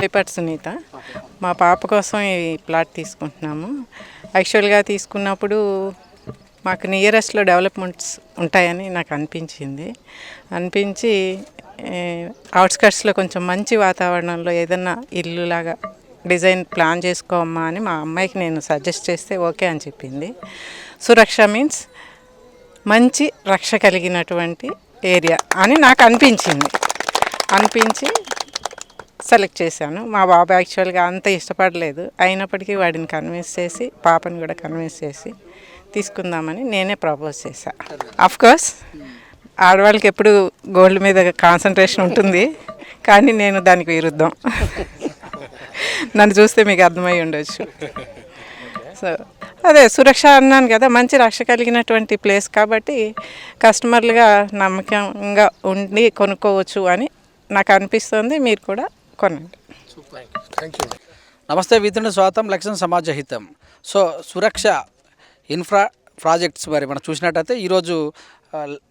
Paper Sunitha, మా పాప కోసం ఈ ప్లాట్ తీసుకుంటున్నాము. యాక్చువల్గా తీసుకున్నప్పుడు మాకు నియరెస్ట్లో డెవలప్మెంట్స్ ఉంటాయని నాకు అనిపించి అవుట్స్కట్స్లో కొంచెం మంచి వాతావరణంలో ఏదన్నా ఇల్లులాగా డిజైన్ ప్లాన్ చేసుకోమ్మా అని మా అమ్మాయికి నేను సజెస్ట్ చేస్తే ఓకే అని చెప్పింది. సురక్ష మీన్స్ మంచి రక్ష కలిగినటువంటి ఏరియా అని నాకు అనిపించి సెలెక్ట్ చేశాను. మా బాబు యాక్చువల్గా అంత ఇష్టపడలేదు, అయినప్పటికీ వాడిని కన్విన్స్ చేసి పాపని కూడా కన్విన్స్ చేసి తీసుకుందామని నేనే ప్రపోజ్ చేశాను. అఫ్కోర్స్ ఆడవాళ్ళకి ఎప్పుడు గోల్డ్ మీద కాన్సన్ట్రేషన్ ఉంటుంది, కానీ నేను దానికి విరుద్ధం. నన్ను చూస్తే మీకు అర్థమై ఉండొచ్చు. సో అదే సురక్ష అన్నాను కదా, మంచి రక్ష కలిగినటువంటి ప్లేస్ కాబట్టి కస్టమర్లుగా నమ్మకంగా ఉండి కొనుక్కోవచ్చు అని నాకు అనిపిస్తుంది. మీరు కూడా కొనండి. నమస్తే, వితరణ స్వాగతం, లక్ష్యం సమాజ హితం. సో సురక్ష ఇన్ఫ్రా ప్రాజెక్ట్స్ మరి మనం చూసినట్టయితే ఈరోజు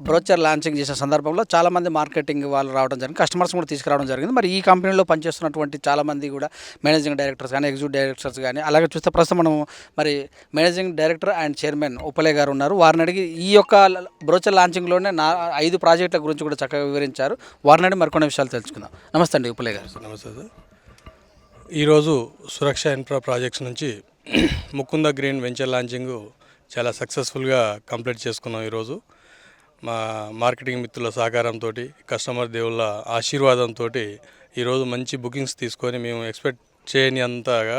బ్రోచర్ లాంచింగ్ చేసిన సందర్భంలో చాలామంది మార్కెటింగ్ వాళ్ళు రావడం జరిగింది, కస్టమర్స్ కూడా తీసుకురావడం జరిగింది. మరి ఈ కంపెనీలో పనిచేస్తున్నటువంటి చాలామంది కూడా మేనేజింగ్ డైరెక్టర్స్ కానీ ఎగ్జిక్యూటివ్ డైరెక్టర్స్ కానీ, అలాగే చూస్తే ప్రస్తుతం మనం మరి మేనేజింగ్ డైరెక్టర్ అండ్ చైర్మన్ ఉప్పలే గారు ఉన్నారు. వారిని అడిగి ఈ యొక్క బ్రోచర్ లాంచింగ్లోనే 5 ప్రాజెక్టుల గురించి కూడా చక్కగా వివరించారు. వారిని అడిగి మరికొన్ని విషయాలు తెలుసుకుందాం. నమస్తే అండి ఉప్పలే గారు. నమస్తే సార్. ఈరోజు సురక్ష ఇన్ఫ్రా ప్రాజెక్ట్స్ నుంచి ముకుంద గ్రీన్ వెంచర్ లాంచింగ్ చాలా సక్సెస్ఫుల్గా కంప్లీట్ చేసుకున్నాం. ఈరోజు మా మార్కెటింగ్ మిత్రుల సహకారంతో, కస్టమర్ దేవుళ్ళ ఆశీర్వాదంతో ఈరోజు మంచి బుకింగ్స్ తీసుకొని మేము ఎక్స్పెక్ట్ చేయని అంతగా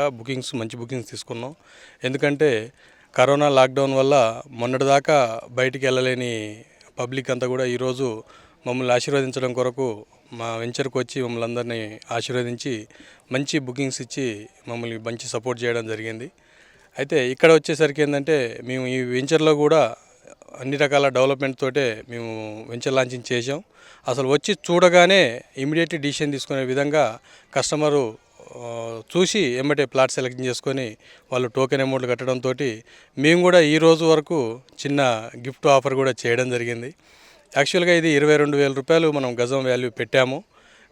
మంచి బుకింగ్స్ తీసుకున్నాం. ఎందుకంటే కరోనా లాక్డౌన్ వల్ల మొన్నటిదాకా బయటికి వెళ్ళలేని పబ్లిక్ అంతా కూడా ఈరోజు మమ్మల్ని ఆశీర్వదించడం కొరకు మా వెంచర్కి వచ్చి మమ్మల్ని అందరినీ ఆశీర్వదించి మంచి బుకింగ్స్ ఇచ్చి మమ్మల్ని మంచి సపోర్ట్ చేయడం జరిగింది. అయితే ఇక్కడ వచ్చేసరికి ఏంటంటే మేము ఈ వెంచర్లో కూడా అన్ని రకాల డెవలప్మెంట్ తోటే మేము వెంచర్ లాంచింగ్ చేసాం. అసలు వచ్చి చూడగానే ఇమీడియట్లీ డిసిషన్ తీసుకునే విధంగా కస్టమరు చూసి ఎమ్మటే ప్లాట్ సెలెక్ట్ చేసుకొని వాళ్ళు టోకెన్ అమౌంట్లు కట్టడంతో మేము కూడా ఈ రోజు వరకు చిన్న గిఫ్ట్ ఆఫర్ కూడా చేయడం జరిగింది. యాక్చువల్గా ఇది 22,000 రూపాయలు మనం గజం వాల్యూ పెట్టాము,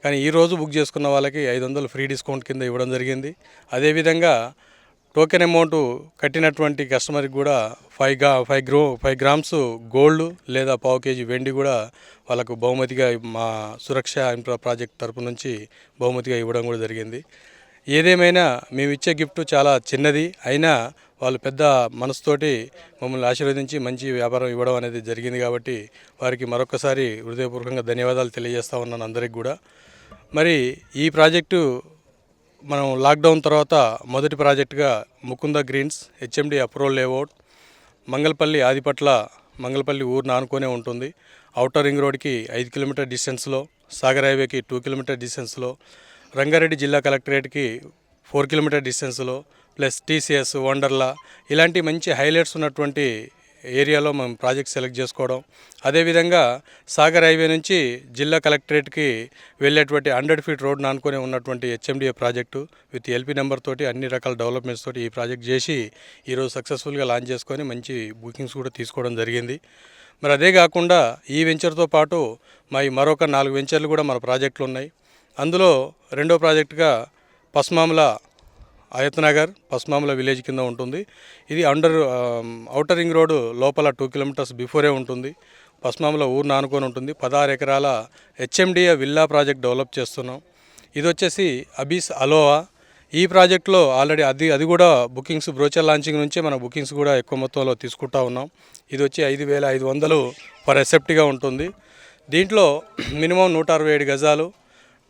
కానీ ఈరోజు బుక్ చేసుకున్న వాళ్ళకి 500 ఫ్రీ డిస్కౌంట్ కింద ఇవ్వడం జరిగింది. అదేవిధంగా టోకెన్ అమౌంట్ కట్టినటువంటి కస్టమర్కి కూడా 5 గ్రామ్స్ గోల్డ్ లేదా పావు కేజీ వెండి కూడా వాళ్ళకు బహుమతిగా మా సురక్ష ఇన్ఫ్రా ప్రాజెక్ట్ తరపు నుంచి బహుమతిగా ఇవ్వడం కూడా జరిగింది. ఏదేమైనా మేము ఇచ్చే గిఫ్ట్ చాలా చిన్నది అయినా వాళ్ళు పెద్ద మనసుతోటి మమ్మల్ని ఆశీర్వదించి మంచి వ్యాపారం ఇవ్వడం అనేది జరిగింది. కాబట్టి వారికి మరొకసారి హృదయపూర్వకంగా ధన్యవాదాలు తెలియజేస్తూ ఉన్నాను అందరికి కూడా. మరి ఈ ప్రాజెక్టు మనం లాక్డౌన్ తర్వాత మొదటి ప్రాజెక్టుగా Mukunda Greens HMD approval layout, Mangalpalli Adibatla Mangalpalli ఊరు నానుకొనే ఉంటుంది. ఔటర్ రింగ్ రోడ్కి 5 కిలోమీటర్ డిస్టెన్స్లో, సాగర్ హైవేకి 2 కిలోమీటర్ డిస్టెన్స్లో, రంగారెడ్డి జిల్లా కలెక్టరేట్కి 4 కిలోమీటర్ డిస్టెన్స్లో, ప్లస్ టీసీఎస్, వండర్లా ఇలాంటి మంచి హైలైట్స్ ఉన్నటువంటి ఏరియాలో మేము ప్రాజెక్ట్ సెలెక్ట్ చేసుకోవడం. అదేవిధంగా సాగర్ హైవే నుంచి జిల్లా కలెక్టరేట్కి వెళ్ళేటువంటి 100 ఫీట్ రోడ్ నానుకొని ఉన్నటువంటి HMDA project with LP number తోటి అన్ని రకాల డెవలప్మెంట్స్ తోటి ఈ ప్రాజెక్ట్ చేసి ఈరోజు సక్సెస్ఫుల్గా లాంచ్ చేసుకొని మంచి బుకింగ్స్ కూడా తీసుకోవడం జరిగింది. మరి అదే కాకుండా ఈ వెంచర్తో పాటు మరొక 4 వెంచర్లు కూడా మన ప్రాజెక్టులు ఉన్నాయి. అందులో రెండో ప్రాజెక్టుగా పస్మామల ఆయత్నగర్ పస్మామల విలేజ్ కింద ఉంటుంది. ఇది ఔటర్ రింగ్ రోడ్డు లోపల 2 కిలోమీటర్స్ బిఫోరే ఉంటుంది. పస్మామల ఊరు నానుకొని ఉంటుంది. 16 ఎకరాల హెచ్ఎండిఏ విల్లా ప్రాజెక్ట్ డెవలప్ చేస్తున్నాం. ఇది వచ్చేసి అబీస్ అలోవా. ఈ ప్రాజెక్టులో ఆల్రెడీ అది కూడా బుకింగ్స్ బ్రోచర్ లాంచింగ్ నుంచే మన బుకింగ్స్ కూడా ఎక్కువ మొత్తంలో తీసుకుంటా ఉన్నాం. ఇది వచ్చి 5,500 పర్ ఎసెప్టీగా ఉంటుంది. దీంట్లో మినిమం 167 గజాలు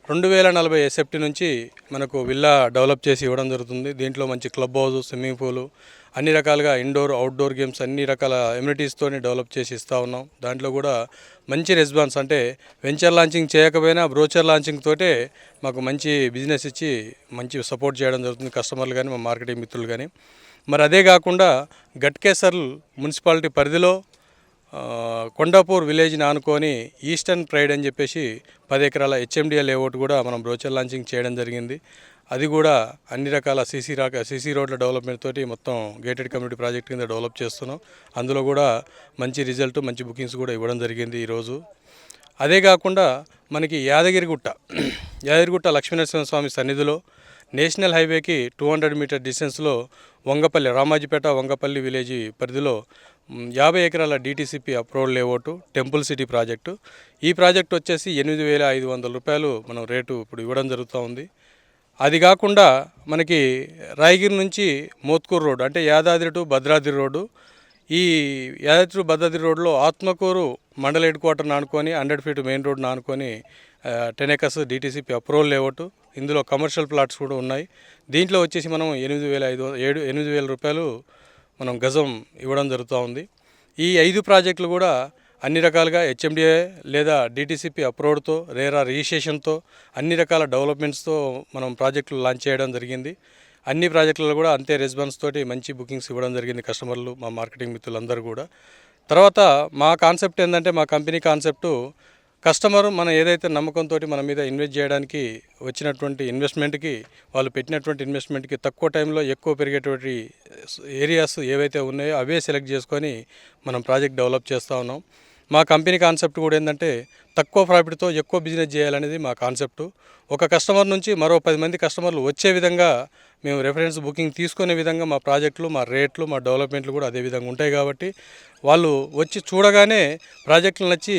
2,040 ఎసెప్టీ నుంచి మనకు విల్లా డెవలప్ చేసి ఇవ్వడం జరుగుతుంది. దీంట్లో మంచి క్లబ్ హౌస్, స్విమ్మింగ్ పూలు, అన్ని రకాలుగా ఇండోర్ అవుట్డోర్ గేమ్స్ అన్ని రకాల ఎమ్యూనిటీస్తోని డెవలప్ చేసి ఇస్తూ ఉన్నాం. దాంట్లో కూడా మంచి రెస్పాన్స్, అంటే వెంచర్ లాంచింగ్ చేయకపోయినా బ్రోచర్ లాంచింగ్ తోటే మాకు మంచి బిజినెస్ ఇచ్చి మంచి సపోర్ట్ చేయడం జరుగుతుంది కస్టమర్లు కానీ మా మార్కెటింగ్ మిత్రులు కానీ. మరి అదే కాకుండా గట్కేసర్ మున్సిపాలిటీ పరిధిలో కొండాపూర్ విలేజ్ని ఆనుకొని ఈస్టర్న్ ప్రైడ్ అని చెప్పేసి 10 ఎకరాల హెచ్ఎండిఏ లేఅవుట్ కూడా మనం బ్రోచర్ లాంచింగ్ చేయడం జరిగింది. అది కూడా అన్ని రకాల సీసీ రోడ్ల డెవలప్మెంట్ తోటి మొత్తం గేటెడ్ కమ్యూనిటీ ప్రాజెక్ట్ కింద డెవలప్ చేస్తున్నాం. అందులో కూడా మంచి రిజల్ట్, మంచి బుకింగ్స్ కూడా ఇవ్వడం జరిగింది ఈరోజు. అదే కాకుండా మనకి యాదగిరిగుట్ట లక్ష్మీనరసింహస్వామి సన్నిధిలో నేషనల్ హైవేకి 200 మీటర్ డిస్టెన్స్లో వంగపల్లి, రామాజీపేట వంగపల్లి విలేజ్ పరిధిలో 50 ఎకరాల DTCP approval layout temple city project. ఈ ప్రాజెక్ట్ వచ్చేసి 8,500 రూపాయలు మనం రేటు ఇప్పుడు ఇవ్వడం జరుగుతూ ఉంది. అది కాకుండా మనకి రాయగిరి నుంచి మోత్కూరు రోడ్డు, అంటే యాదాద్రి టు భద్రాద్రి రోడ్డు, ఈ యాదాద్రి టు భద్రాద్రి రోడ్లో ఆత్మకూరు మండల హెడ్ క్వార్టర్ ఆనుకొని 100 ఫీట్ మెయిన్ రోడ్ను ఆనుకొని 10 ఎకర్స్ DTCP అప్రూవల్ లేఅవుట్. ఇందులో కమర్షియల్ ప్లాట్స్ కూడా ఉన్నాయి. దీంట్లో వచ్చేసి మనం 8,000 రూపాయలు మనం గజం ఇవ్వడం జరుగుతూ ఉంది. ఈ 5 ప్రాజెక్టులు కూడా అన్ని రకాలుగా HMDA లేదా DTCP అప్రూవ్డ్తో, రేరా రిజిస్ట్రేషన్తో, అన్ని రకాల డెవలప్మెంట్స్తో మనం ప్రాజెక్టులు లాంచ్ చేయడం జరిగింది. అన్ని ప్రాజెక్టులలో కూడా అంతే రెస్పాన్స్ తోటి మంచి బుకింగ్స్ ఇవ్వడం జరిగింది కస్టమర్లు, మా మార్కెటింగ్ మిత్రులందరూ కూడా. తర్వాత మా కాన్సెప్ట్ ఏంటంటే, మా కంపెనీ కాన్సెప్టు కస్టమర్ మనం ఏదైతే నమ్మకంతో మన మీద ఇన్వెస్ట్ చేయడానికి వచ్చినటువంటి ఇన్వెస్ట్మెంట్కి, వాళ్ళు పెట్టినటువంటి ఇన్వెస్ట్మెంట్కి తక్కువ టైంలో ఎక్కువ పెరిగేటువంటి ఏరియాస్ ఏవైతే ఉన్నాయో అవే సెలెక్ట్ చేసుకొని మనం ప్రాజెక్ట్ డెవలప్ చేస్తూ ఉన్నాం. మా కంపెనీ కాన్సెప్ట్ కూడా ఏంటంటే, తక్కువ ప్రాఫిట్తో ఎక్కువ బిజినెస్ చేయాలనేది మా కాన్సెప్టు. ఒక కస్టమర్ నుంచి మరో 10 మంది కస్టమర్లు వచ్చే విధంగా మేము రెఫరెన్స్ బుకింగ్ తీసుకునే విధంగా మా ప్రాజెక్టులు, మా రేట్లు, మా డెవలప్మెంట్లు కూడా అదే విధంగా ఉంటాయి. కాబట్టి వాళ్ళు వచ్చి చూడగానే ప్రాజెక్టులు నచ్చి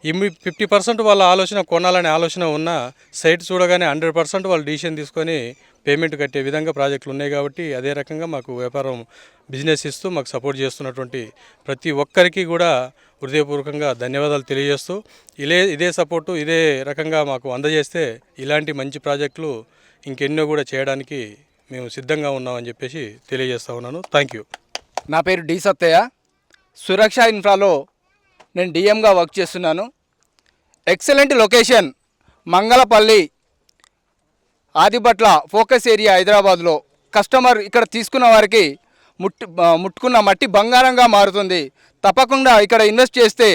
50% వాళ్ళ ఆలోచన కొనాలనే ఆలోచన ఉన్న సైట్ చూడగానే 100% వాళ్ళు డిసిషన్ తీసుకొని పేమెంట్ కట్టే విధంగా ప్రాజెక్టులు ఉన్నాయి. కాబట్టి అదే రకంగా మాకు వ్యాపారం బిజినెస్ ఇస్తూ మాకు సపోర్ట్ చేస్తున్నటువంటి ప్రతి ఒక్కరికి కూడా హృదయపూర్వకంగా ధన్యవాదాలు తెలియజేస్తూ, ఇదే సపోర్టు ఇదే రకంగా మాకు అందజేస్తే ఇలాంటి మంచి ప్రాజెక్టులు ఇంకెన్నో కూడా చేయడానికి మేము సిద్ధంగా ఉన్నామని చెప్పేసి తెలియజేస్తూ ఉన్నాను. Thank you. నా పేరు డి సత్తయ్య. సురక్ష ఇన్ఫ్రాలో నేను డిఎంగా వర్క్ చేస్తున్నాను. Excellent location, Mangalpalli, Adibatla focus area హైదరాబాద్లో. కస్టమర్ ఇక్కడ తీసుకున్న వారికి ముట్టుకున్న మట్టి బంగారంగా మారుతుంది. తప్పకుండా ఇక్కడ ఇన్వెస్ట్ చేస్తే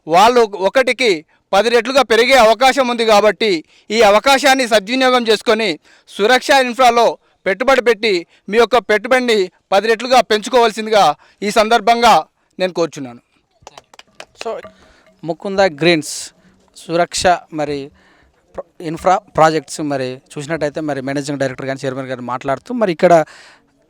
వాళ్ళు ఒకటికి 10 రెట్లుగా పెరిగే అవకాశం ఉంది. కాబట్టి ఈ అవకాశాన్ని సద్వినియోగం చేసుకొని సురక్ష ఇన్ఫ్రాలో పెట్టుబడి పెట్టి మీ యొక్క పెట్టుబడిని 10 రెట్లుగా పెంచుకోవాల్సిందిగా ఈ సందర్భంగా నేను కోరుచున్నాను. సో ముకుంద గ్రీన్స్ సురక్ష మరి ఇన్ఫ్రా ప్రాజెక్ట్స్ మరి చూసినట్టయితే మరి మేనేజింగ్ డైరెక్టర్ కానీ చైర్మన్ గారు మాట్లాడుతూ మరి ఇక్కడ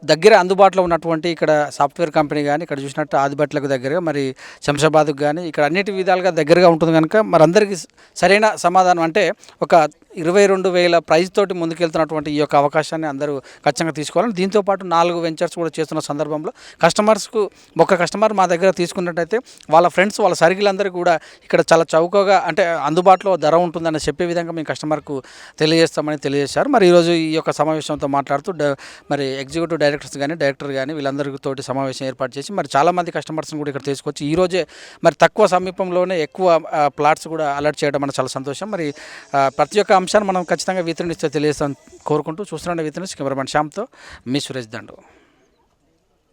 దగ్గర అందుబాటులో ఉన్నటువంటి ఇక్కడ సాఫ్ట్వేర్ కంపెనీ కానీ ఇక్కడ చూసినట్టు ఆదిబట్లకు దగ్గరగా మరి శంషాబాద్కు కానీ ఇక్కడ అన్నిటి విధాలుగా దగ్గరగా ఉంటుంది కనుక మరి అందరికీ సరైన సమాధానం అంటే ఒక 22,000 ప్రైజ్ తోటి ముందుకెళ్తున్నటువంటి ఈ యొక్క అవకాశాన్ని అందరూ ఖచ్చితంగా తీసుకోవాలని, దీంతోపాటు 4 వెంచర్స్ కూడా చేస్తున్న సందర్భంలో కస్టమర్స్కు ఒక కస్టమర్ మా దగ్గర తీసుకున్నట్టయితే వాళ్ళ ఫ్రెండ్స్ వాళ్ళ సర్కిల్ అందరికీ కూడా ఇక్కడ చాలా చౌకగా అంటే అందుబాటులో ధర ఉంటుందని చెప్పే విధంగా మేము కస్టమర్కు తెలియజేస్తామని తెలియజేశారు. మరి ఈరోజు ఈ యొక్క సమావేశంతో మాట్లాడుతూ మరి ఎగ్జిక్యూటివ్ డైరెక్టర్స్ కానీ డైరెక్టర్ కానీ వీళ్ళందరితో సమావేశం ఏర్పాటు చేసి మరి చాలామంది కస్టమర్స్ని కూడా ఇక్కడ తీసుకొచ్చి ఈరోజే మరి తక్కువ సమీపంలోనే ఎక్కువ ప్లాట్స్ కూడా అలర్ట్ చేయడం మనకు చాలా సంతోషం. మరి ప్రతి ఒక్క అంశాన్ని మనం ఖచ్చితంగా వీత్రునిస్తే తెలియజేస్తాం కోరుకుంటూ చూస్తున్నాం. వీత్రుని కెమెరామెన్ శ్యామ్తో మీ సురేష్ దండు.